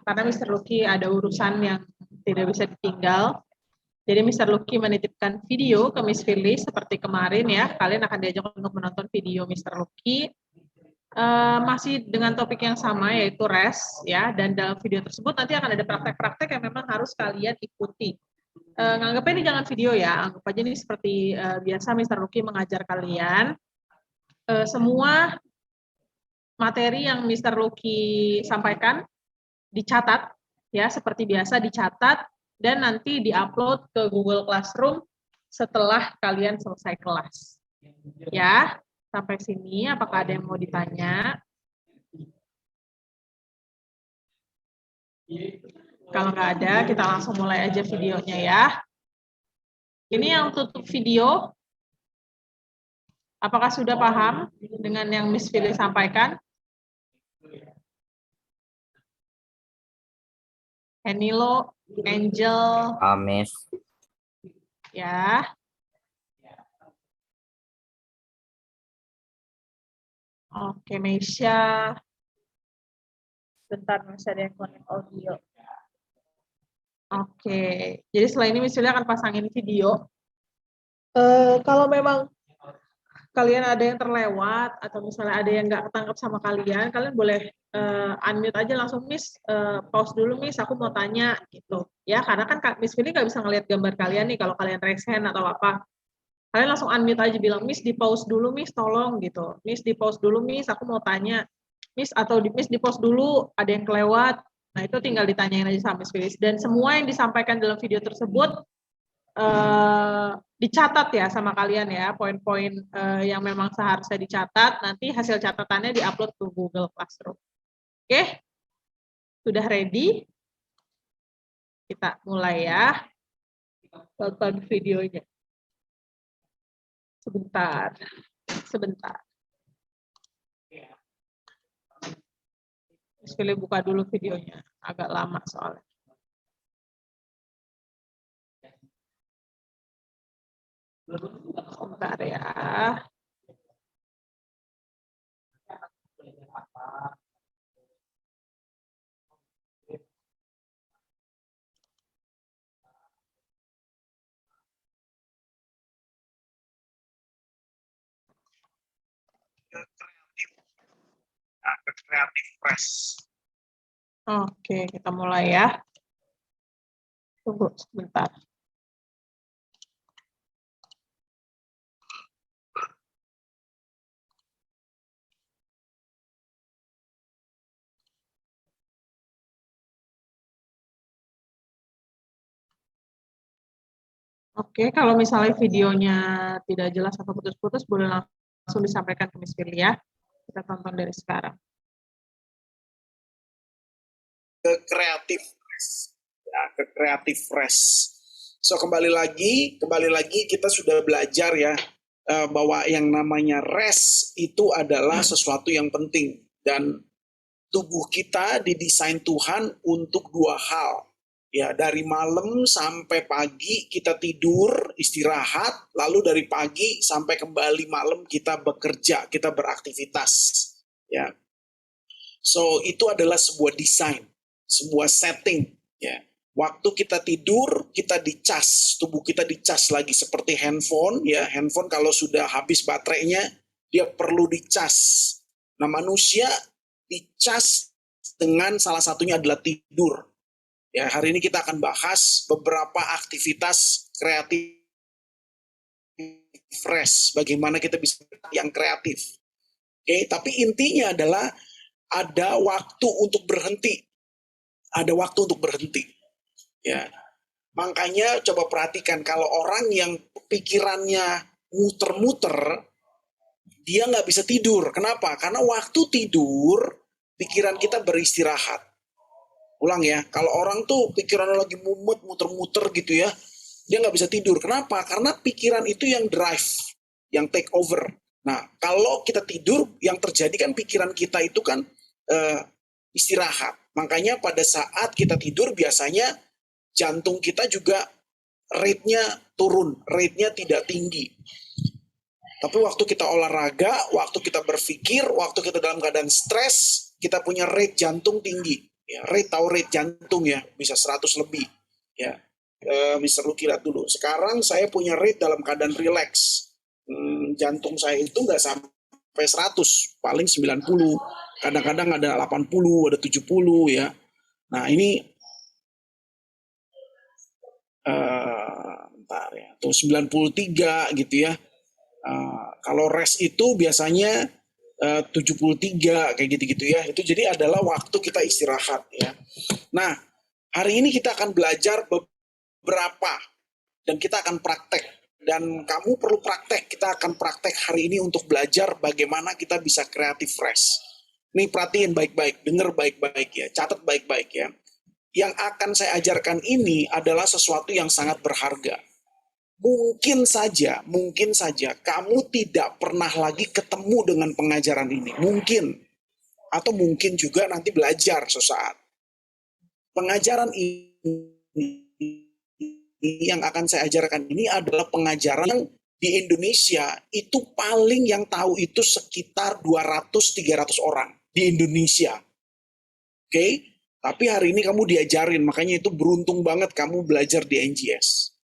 karena Mr. Lucky ada urusan yang tidak bisa ditinggal. Jadi Mr. Lucky menitipkan video ke Miss Phyllis seperti kemarin ya. Kalian akan diajak untuk menonton video Mr. Lucky. Masih dengan topik yang sama yaitu rest ya. Dan dalam video tersebut nanti akan ada praktek-praktek yang memang harus kalian ikuti. Nganggapnya ini jangan video ya. Anggap aja ini seperti biasa Mr. Lucky mengajar kalian. Semua materi yang Mr. Lucky sampaikan dicatat ya, seperti biasa dicatat dan nanti diupload ke Google Classroom setelah kalian selesai kelas. Ya, sampai sini apakah ada yang mau ditanya? Kalau nggak ada, kita langsung mulai aja videonya ya. Ini yang tutup video. Apakah sudah paham dengan yang Miss Phyllis sampaikan? Henilo, Angel, Amis. Ya. Oke, Meisha. Bentar, masih ada yang connect audio. Oke, jadi setelah ini misalnya akan pasangin video. Kalau memang kalian ada yang terlewat atau misalnya ada yang nggak ketangkep sama kalian, kalian boleh unmute aja langsung, Miss, pause dulu Miss, aku mau tanya gitu. Ya, karena kan Miss Phyllis nggak bisa ngelihat gambar kalian nih kalau kalian raise hand atau apa. Kalian langsung unmute aja bilang, Miss di pause dulu Miss, tolong gitu. Miss di pause dulu Miss, aku mau tanya. Miss atau Miss di pause dulu, ada yang kelewat. Nah, itu tinggal ditanyain aja sama Miss Phyllis. Dan semua yang disampaikan dalam video tersebut dicatat ya sama kalian ya, poin-poin yang memang seharusnya dicatat, nanti hasil catatannya diupload ke Google Classroom. Oke? Sudah ready? Kita mulai ya. Tonton videonya. Sebentar. Sekali buka dulu videonya. Agak lama soalnya. Sebentar ya. Creative Press. Oke, kita mulai ya. Tunggu sebentar. Oke, kalau misalnya videonya tidak jelas atau putus-putus, boleh langsung disampaikan ke Miss Phyllis ya. Kita tonton dari sekarang. Ke Creative Press. Ya, ke Creative Press. So kembali lagi kita sudah belajar ya bahwa yang namanya rest itu adalah sesuatu yang penting dan tubuh kita didesain Tuhan untuk dua hal. Ya, dari malam sampai pagi kita tidur, istirahat, lalu dari pagi sampai kembali malam kita bekerja, kita beraktivitas. Ya. So, itu adalah sebuah desain, sebuah setting, ya. Waktu kita tidur, kita dicas, tubuh kita dicas lagi seperti handphone, ya. Handphone kalau sudah habis baterainya, dia perlu dicas. Nah, manusia dicas dengan salah satunya adalah tidur. Ya, hari ini kita akan bahas beberapa aktivitas kreatif fresh, bagaimana kita bisa yang kreatif. Oke, tapi intinya adalah ada waktu untuk berhenti. Ada waktu untuk berhenti. Ya. Makanya coba perhatikan kalau orang yang pikirannya muter-muter, dia nggak bisa tidur. Kenapa? Karena waktu tidur, pikiran kita beristirahat. Ulang ya, kalau orang tuh pikirannya lagi mumet, muter-muter gitu ya, dia nggak bisa tidur. Kenapa? Karena pikiran itu yang drive, yang take over. Nah, kalau kita tidur, yang terjadi kan pikiran kita itu kan istirahat. Makanya pada saat kita tidur biasanya jantung kita juga rate-nya turun, rate-nya tidak tinggi. Tapi waktu kita olahraga, waktu kita berpikir, waktu kita dalam keadaan stres, kita punya rate jantung tinggi. Ya, rate jantung ya, bisa 100 lebih. Ya, Mr. Lucky lihat dulu. Sekarang saya punya rate dalam keadaan relax. Jantung saya itu nggak sampai 100, paling 90. Kadang-kadang ada 80, ada 70 ya. Nah ini bentar ya, tuh 93 gitu ya. Kalau rest itu biasanya 73 kayak gitu-gitu ya. Itu jadi adalah waktu kita istirahat ya. Nah, hari ini kita akan belajar beberapa dan kita akan praktek. Dan kamu perlu praktek. Kita akan praktek hari ini untuk belajar bagaimana kita bisa kreatif fresh. Nih perhatiin baik-baik, denger baik-baik ya, catat baik-baik ya. Yang akan saya ajarkan ini adalah sesuatu yang sangat berharga. Mungkin saja kamu tidak pernah lagi ketemu dengan pengajaran ini. Mungkin. Atau mungkin juga nanti belajar sesaat. Pengajaran ini yang akan saya ajarkan ini adalah pengajaran yang di Indonesia itu paling yang tahu itu sekitar 200-300 orang di Indonesia. Oke? Tapi hari ini kamu diajarin, makanya itu beruntung banget kamu belajar di NGS.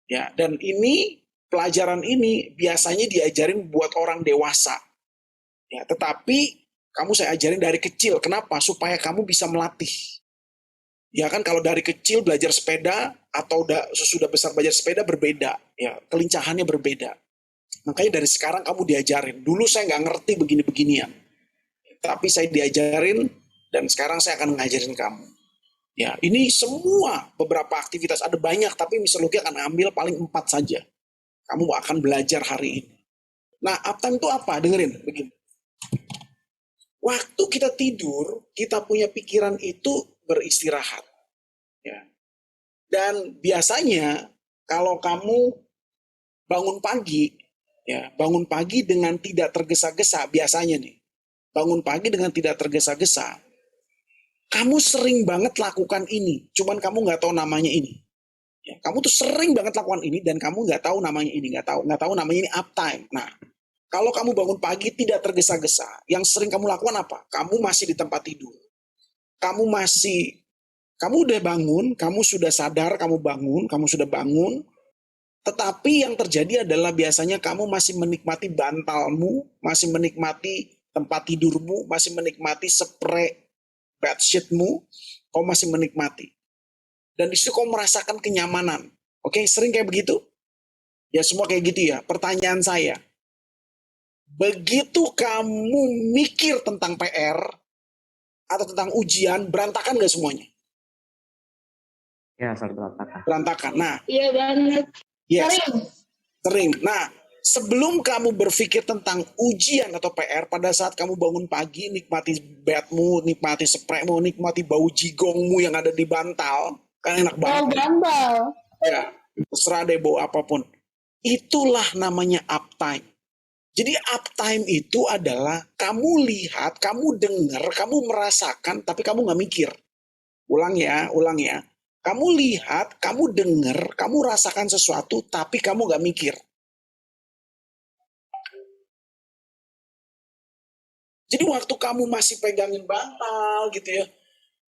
Ya, dan ini pelajaran ini biasanya diajarin buat orang dewasa. Ya, tetapi kamu saya ajarin dari kecil. Kenapa? Supaya kamu bisa melatih. Ya kan kalau dari kecil belajar sepeda atau sesudah besar belajar sepeda berbeda. Ya, kelincahannya berbeda. Makanya dari sekarang kamu diajarin. Dulu saya nggak ngerti begini-beginian. Tapi saya diajarin dan sekarang saya akan ngajarin kamu. Ya, ini semua beberapa aktivitas ada banyak, tapi Mr. Lucky akan ambil paling 4 saja. Kamu akan belajar hari ini. Nah, uptime itu apa? Dengerin, begini. Waktu kita tidur, kita punya pikiran itu beristirahat. Ya. Dan biasanya kalau kamu bangun pagi dengan tidak tergesa-gesa, biasanya nih, bangun pagi dengan tidak tergesa-gesa, kamu sering banget lakukan ini, cuman kamu nggak tahu namanya ini. Ya, kamu tuh sering banget lakukan ini dan kamu nggak tahu namanya ini, nggak tahu namanya ini uptime. Nah, kalau kamu bangun pagi tidak tergesa-gesa, yang sering kamu lakukan apa? Kamu masih di tempat tidur. Kamu udah bangun, kamu sudah sadar kamu bangun, kamu sudah bangun. Tetapi yang terjadi adalah biasanya kamu masih menikmati bantalmu, masih menikmati tempat tidurmu, masih menikmati spray bedsheetmu, kau masih menikmati. Dan di situ kau merasakan kenyamanan. Oke, sering kayak begitu? Ya semua kayak gitu ya. Pertanyaan saya, begitu kamu mikir tentang PR atau tentang ujian, berantakan gak semuanya? Ya, selalu berantakan. Berantakan. Nah, iya banget. yes, sering. Nah, sebelum kamu berpikir tentang ujian atau PR, pada saat kamu bangun pagi, nikmati bedmu, nikmati spraymu, nikmati bau jigongmu yang ada di bantal, kan enak banget. Bau gambal. Ya, terserah deh bau apapun. Itulah namanya uptime. Jadi uptime itu adalah kamu lihat, kamu dengar, kamu merasakan, tapi kamu nggak mikir. Ulang ya. Kamu lihat, kamu dengar, kamu rasakan sesuatu, tapi kamu nggak mikir. Jadi waktu kamu masih pegangin bantal gitu ya,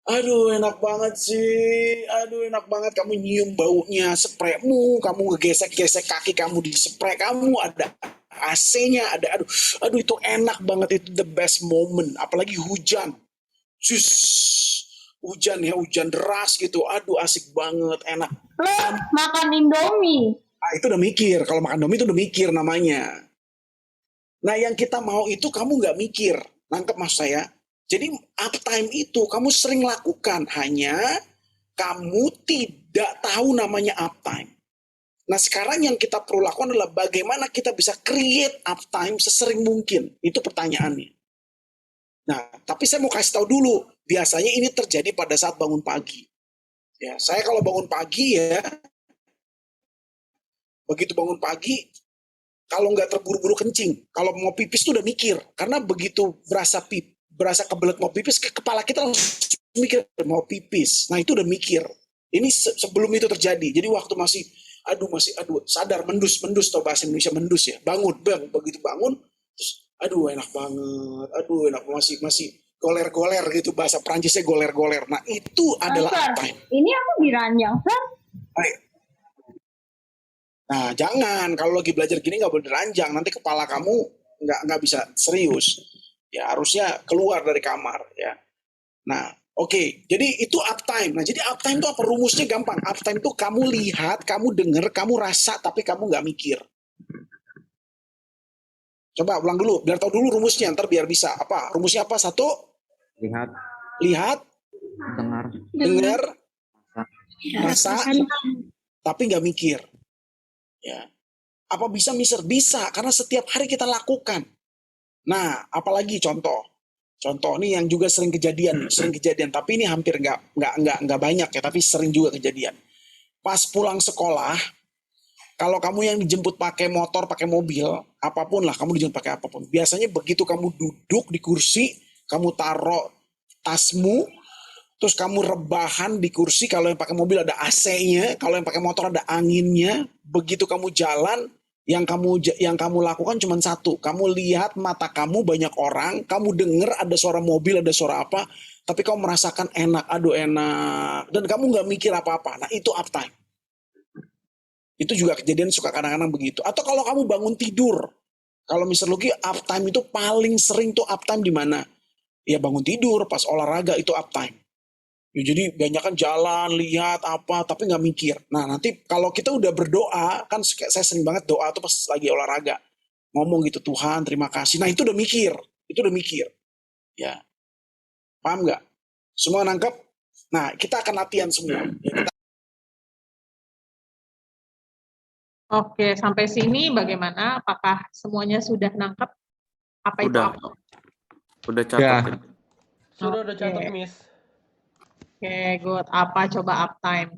aduh enak banget sih, aduh enak banget kamu nyium baunya spraymu, kamu ngegesek-gesek kaki kamu di spray kamu, ada AC-nya, aduh itu enak banget, itu the best moment, apalagi hujan, hujan deras gitu, aduh asik banget, enak. Lo makan Indomie. Nah, itu udah mikir, kalau makan Indomie itu udah mikir namanya. Nah yang kita mau itu kamu nggak mikir, nangkep maksud saya. Jadi uptime itu kamu sering lakukan, hanya kamu tidak tahu namanya uptime. Nah sekarang yang kita perlu lakukan adalah bagaimana kita bisa create uptime sesering mungkin. Itu pertanyaannya. Nah tapi saya mau kasih tahu dulu, biasanya ini terjadi pada saat bangun pagi. Ya, saya kalau bangun pagi ya, begitu bangun pagi, kalau nggak terburu-buru kencing, kalau mau pipis tuh udah mikir, karena begitu berasa kebelet mau pipis, kepala kita langsung mikir mau pipis. Nah itu udah mikir. Ini sebelum itu terjadi. Jadi waktu masih sadar mendus atau bahasa Indonesia mendus ya, bangun, begitu bangun, terus, aduh enak banget, masih goler-goler gitu, bahasa Prancisnya goler-goler. Nah, itu adalah Sir, uptime. ini aku diranjang, Sir. Baik. Nah, jangan kalau lagi belajar gini nggak boleh diranjang, nanti kepala kamu nggak bisa serius. Ya harusnya keluar dari kamar ya. Nah, oke. Jadi itu uptime. Nah, jadi uptime itu apa? Rumusnya gampang. Uptime itu kamu lihat, kamu dengar, kamu rasa, tapi kamu nggak mikir. Coba ulang dulu, biar tahu dulu rumusnya, ntar biar bisa. Apa? Rumusnya apa? Satu, Lihat, lihat, dengar, dengar, rasa. rasa, tapi nggak mikir. Ya. Apa bisa miser? Bisa, karena setiap hari kita lakukan. Nah, apalagi contoh. Contoh nih yang juga sering kejadian, tapi ini hampir nggak banyak ya, tapi sering juga kejadian. Pas pulang sekolah, kalau kamu yang dijemput pakai motor, pakai mobil, apapun lah, kamu dijemput pakai apapun. Biasanya begitu kamu duduk di kursi, kamu taruh tasmu, terus kamu rebahan di kursi. Kalau yang pakai mobil ada AC-nya, kalau yang pakai motor ada anginnya. Begitu kamu jalan, yang kamu lakukan cuma satu. Kamu lihat mata kamu banyak orang, kamu dengar ada suara mobil, ada suara apa, tapi kamu merasakan enak, aduh enak, dan kamu nggak mikir apa-apa. Nah, itu uptime. Itu juga kejadian suka kadang-kadang begitu. Atau kalau kamu bangun tidur, kalau Mr. Lucky uptime itu paling sering tuh uptime di mana? Ya bangun tidur, pas olahraga itu uptime. Ya, jadi banyak kan jalan, lihat apa, tapi nggak mikir. Nah nanti kalau kita udah berdoa, kan saya sering banget doa tuh pas lagi olahraga. Ngomong gitu, Tuhan terima kasih. Nah itu udah mikir, Ya, paham nggak? Semua nangkep? Nah kita akan latihan semua. Ya, Oke, sampai sini bagaimana? Apakah semuanya sudah nangkep? Apa itu Udah. uptime? Udah catat. Ya. Sudah udah catat, Oke. Miss. Oke, good. Apa coba uptime?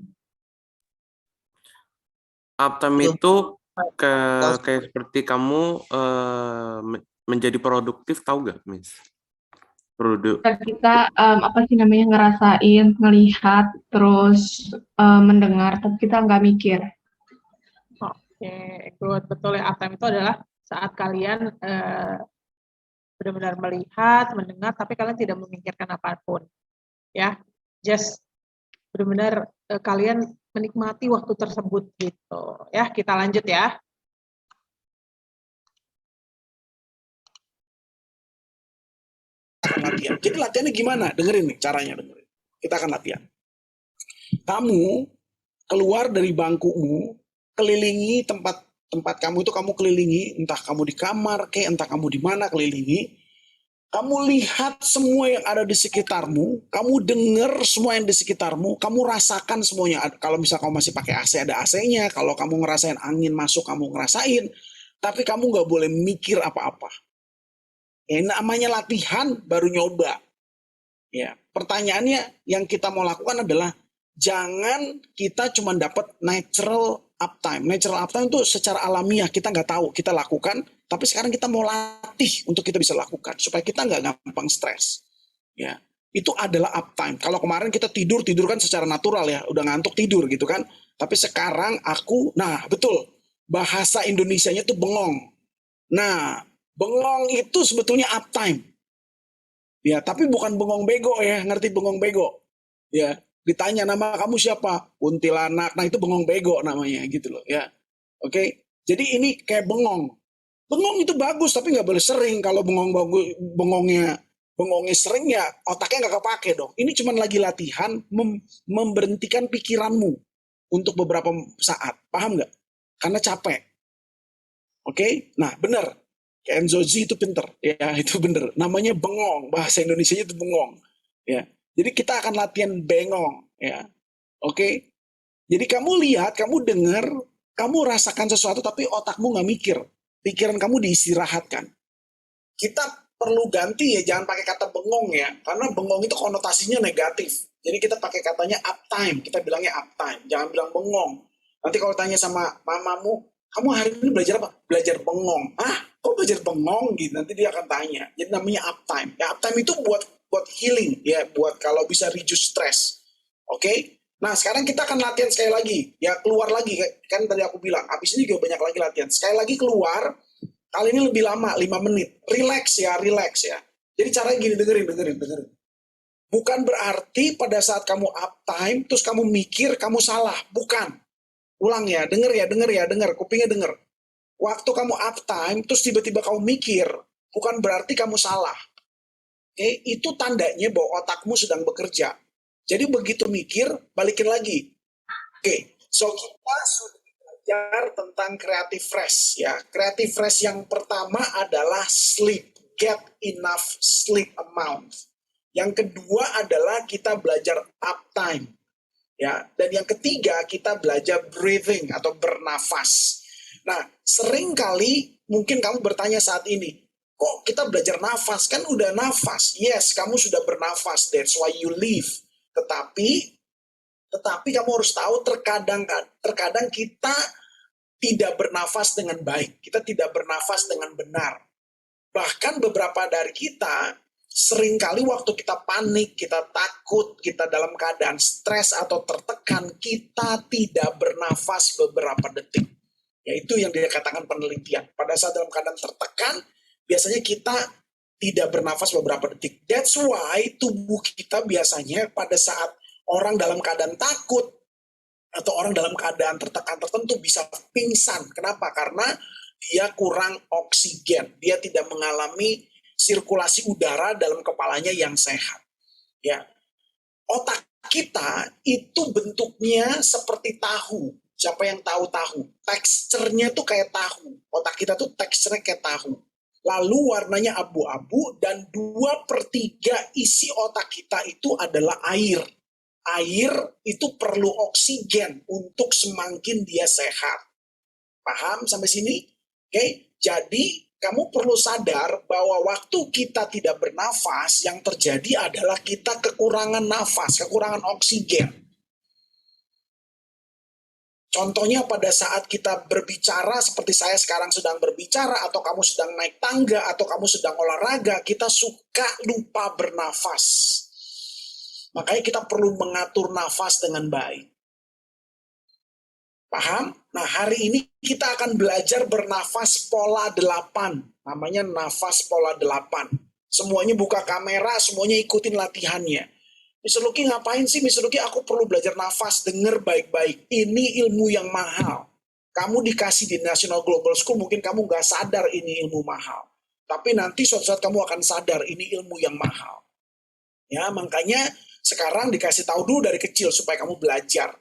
Uptime itu kayak seperti kamu menjadi produktif, tahu gak, Miss? Kita apa sih namanya ngerasain, ngelihat, terus mendengar, tapi kita nggak mikir. Oke, good. Betul ya, uptime itu adalah saat kalian benar-benar melihat, mendengar, tapi kalian tidak memikirkan apapun. Ya, just benar-benar kalian menikmati waktu tersebut gitu. Ya, kita lanjut ya. latihan. Jadi latihannya gimana? Dengerin nih caranya, dengerin. Kita akan latihan. Kamu keluar dari bangkumu, kelilingi tempat kamu itu, kamu kelilingi, entah kamu di kamar, entah kamu di mana, kelilingi. Kamu lihat semua yang ada di sekitarmu, kamu dengar semua yang di sekitarmu, kamu rasakan semuanya. Kalau misal kamu masih pakai AC, ada AC-nya. Kalau kamu ngerasain angin masuk, kamu ngerasain. Tapi kamu nggak boleh mikir apa-apa. Ya, namanya latihan baru nyoba. Ya, pertanyaannya yang kita mau lakukan adalah jangan kita cuma dapat natural uptime. Natural uptime itu secara alamiah kita nggak tahu, kita lakukan. Tapi sekarang kita mau latih untuk kita bisa lakukan supaya kita nggak gampang stres. Ya, itu adalah uptime. Kalau kemarin kita tidur kan secara natural ya, udah ngantuk tidur gitu kan. Tapi sekarang nah betul bahasa Indonesianya tuh bengong. Nah, bengong itu sebetulnya uptime. Ya, tapi bukan bengong bego ya, ngerti bengong bego? Ya, ditanya nama kamu siapa? Kuntilanak. Nah, itu bengong bego namanya gitu loh ya. Oke. Jadi ini kayak bengong. Bengong itu bagus tapi nggak boleh sering. Kalau bengongnya sering ya otaknya nggak kepake dong. Ini cuma lagi latihan memberhentikan pikiranmu untuk beberapa saat. Paham nggak? Karena capek. Oke? Nah, benar. Enzo Z itu pinter, ya itu bener. Namanya bengong, bahasa Indonesianya itu bengong, ya. Jadi kita akan latihan bengong, ya. Oke. Jadi kamu lihat, kamu dengar, kamu rasakan sesuatu, tapi otakmu nggak mikir. Pikiran kamu diistirahatkan. Kita perlu ganti ya, jangan pakai kata bengong ya, karena bengong itu konotasinya negatif. Jadi kita pakai katanya uptime, kita bilangnya uptime, jangan bilang bengong. Nanti kalau tanya sama mamamu, kamu hari ini belajar apa? Belajar bengong. Kok belajar bengong gitu? Nanti dia akan tanya. Jadi namanya uptime. Ya uptime itu buat healing ya, buat kalau bisa reduce stress. Oke? Nah, sekarang kita akan latihan sekali lagi. Ya keluar lagi kan tadi aku bilang. Habis ini juga banyak lagi latihan. Sekali lagi keluar. Kali ini lebih lama, 5 menit. Relax ya. Jadi caranya gini, dengerin. Bukan berarti pada saat kamu uptime, terus kamu mikir kamu salah. Bukan. Ulang ya, denger, kupingnya denger. Waktu kamu uptime, terus tiba-tiba kamu mikir, bukan berarti kamu salah. Oke, itu tandanya bahwa otakmu sedang bekerja. Jadi begitu mikir, balikin lagi. Oke, so kita sudah belajar tentang creative rest ya. Creative rest yang pertama adalah sleep, get enough sleep amount. Yang kedua adalah kita belajar uptime ya. Dan yang ketiga kita belajar breathing atau bernafas. Nah, sering kali mungkin kamu bertanya saat ini, kok kita belajar nafas? Kan udah nafas. Yes, kamu sudah bernafas. That's why you live. Tetapi kamu harus tahu terkadang kita tidak bernafas dengan baik. Kita tidak bernafas dengan benar. Bahkan beberapa dari kita, seringkali waktu kita panik, kita takut, kita dalam keadaan stres atau tertekan, kita tidak bernafas beberapa detik. Yaitu yang dikatakan penelitian. Pada saat dalam keadaan tertekan, biasanya kita tidak bernafas beberapa detik. That's why tubuh kita biasanya pada saat orang dalam keadaan takut atau orang dalam keadaan tertekan tertentu bisa pingsan. Kenapa? Karena dia kurang oksigen. Dia tidak mengalami sirkulasi udara dalam kepalanya yang sehat. Ya. Otak kita itu bentuknya seperti tahu. Siapa yang tahu tahu? Teksturnya tuh kayak tahu. Otak kita tuh teksturnya kayak tahu. Lalu warnanya abu-abu dan 2/3 isi otak kita itu adalah air. Air itu perlu oksigen untuk semakin dia sehat. Paham sampai sini? Oke, jadi kamu perlu sadar bahwa waktu kita tidak bernafas, yang terjadi adalah kita kekurangan nafas, kekurangan oksigen. Contohnya pada saat kita berbicara, seperti saya sekarang sedang berbicara, atau kamu sedang naik tangga, atau kamu sedang olahraga, kita suka lupa bernafas. Makanya kita perlu mengatur nafas dengan baik. Paham? Nah, hari ini kita akan belajar bernafas pola 8. Namanya nafas pola 8. Semuanya buka kamera, semuanya ikutin latihannya. Mr. Lucky ngapain sih Mr. Lucky? Aku perlu belajar nafas, denger baik-baik. Ini ilmu yang mahal. Kamu dikasih di National Global School, mungkin kamu nggak sadar ini ilmu mahal. Tapi nanti suatu saat kamu akan sadar ini ilmu yang mahal. Ya, makanya sekarang dikasih tahu dulu dari kecil supaya kamu belajar.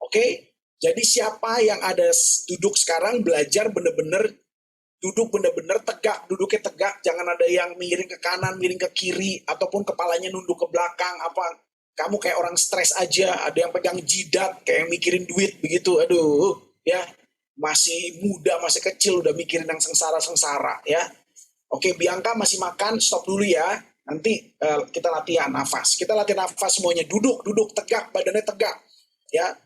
Oke? Jadi siapa yang ada duduk sekarang belajar bener-bener duduk bener-bener tegak, duduknya tegak, jangan ada yang miring ke kanan, miring ke kiri, ataupun kepalanya nunduk ke belakang, apa, kamu kayak orang stres aja, ada yang pegang jidat, kayak yang mikirin duit, begitu, aduh, ya, masih muda, masih kecil, udah mikirin yang sengsara-sengsara, ya. Oke, Bianca masih makan, stop dulu ya, nanti kita latihan nafas, semuanya, duduk, tegak, badannya tegak, ya.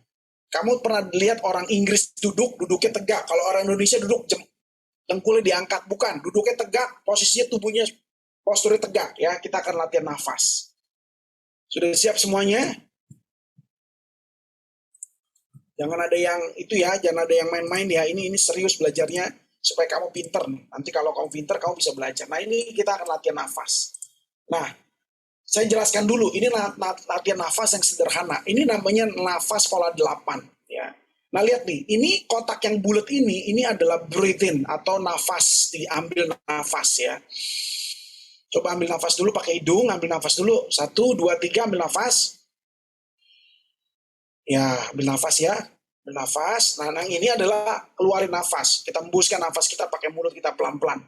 Kamu pernah lihat orang Inggris duduknya tegak, kalau orang Indonesia duduk dengkulnya diangkat, bukan, duduknya tegak, posisinya tubuhnya, posturnya tegak, ya, kita akan latihan nafas. Sudah siap semuanya? Jangan ada yang itu ya, jangan ada yang main-main ya, ini serius belajarnya, supaya kamu pinter, nanti kalau kamu pinter, kamu bisa belajar. Nah, ini kita akan latihan nafas. Nah, saya jelaskan dulu, ini latihan nafas yang sederhana, ini namanya nafas pola 8, ya. Nah, lihat nih, ini kotak yang bulat ini adalah breathe in atau nafas, diambil nafas ya. Coba ambil nafas dulu pakai hidung, ambil nafas dulu. 1, 2, 3, ambil nafas. Ya, ambil nafas ya. Ambil nafas. Nah, yang ini adalah keluarin nafas. Kita hembuskan nafas kita pakai mulut kita pelan-pelan.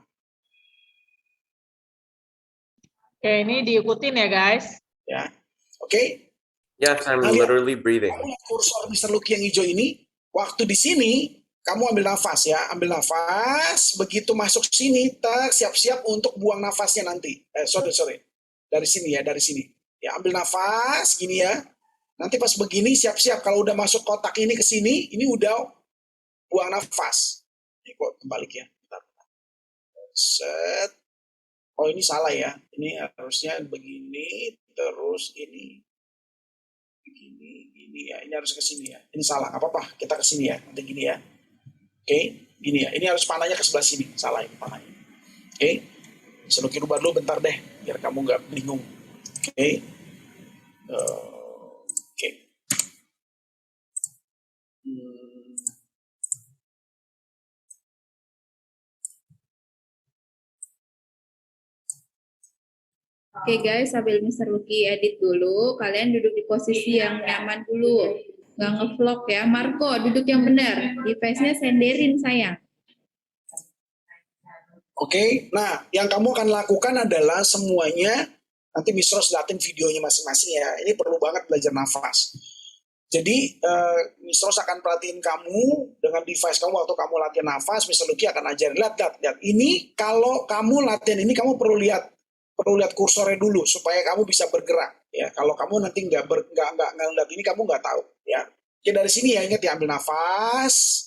Oke, ini diikutin ya guys. Ya, oke. Yes, I'm Nah, lihat, literally breathing. kamu lihat kursor Mr. Lucky yang hijau ini. Waktu di sini, kamu ambil nafas ya, ambil nafas, begitu masuk sini, siap-siap untuk buang nafasnya nanti. Sorry, dari sini ya, dari sini. Ya, ambil nafas, gini ya. Nanti pas begini, siap-siap, kalau udah masuk kotak ini ke sini, ini udah buang nafas. Ini kok kembali ya. Set. Oh, ini salah ya, ini harusnya begini, terus ini. Gini ya, ini harus ke sini ya. Ini salah, apa-apa, kita ke sini ya, nanti gini ya. Oke, gini ya. Ini harus panahnya ke sebelah sini, salah ini panahnya. Oke. Mr. Lucky rubah dulu bentar deh, biar kamu nggak bingung. Oke. Oke. Oke guys, sambil Mr. Lucky edit dulu, kalian duduk di posisi yang nyaman dulu. Nggak ngevlog ya. Marco, duduk yang benar. Device-nya senderin sayang. Oke, nah yang kamu akan lakukan adalah semuanya, nanti Miss Rose liatin videonya masing-masing ya. Ini perlu banget belajar nafas. Jadi Miss Rose akan perhatiin kamu dengan device kamu waktu kamu latihan nafas. Mr. Lucky akan ajarin, lihat. Ini kalau kamu latihan ini kamu perlu lihat kursornya dulu supaya kamu bisa bergerak. Ya, kalau kamu nanti nggak lihat ini kamu nggak tahu. Ya, oke dari sini ya ingat ya ambil nafas.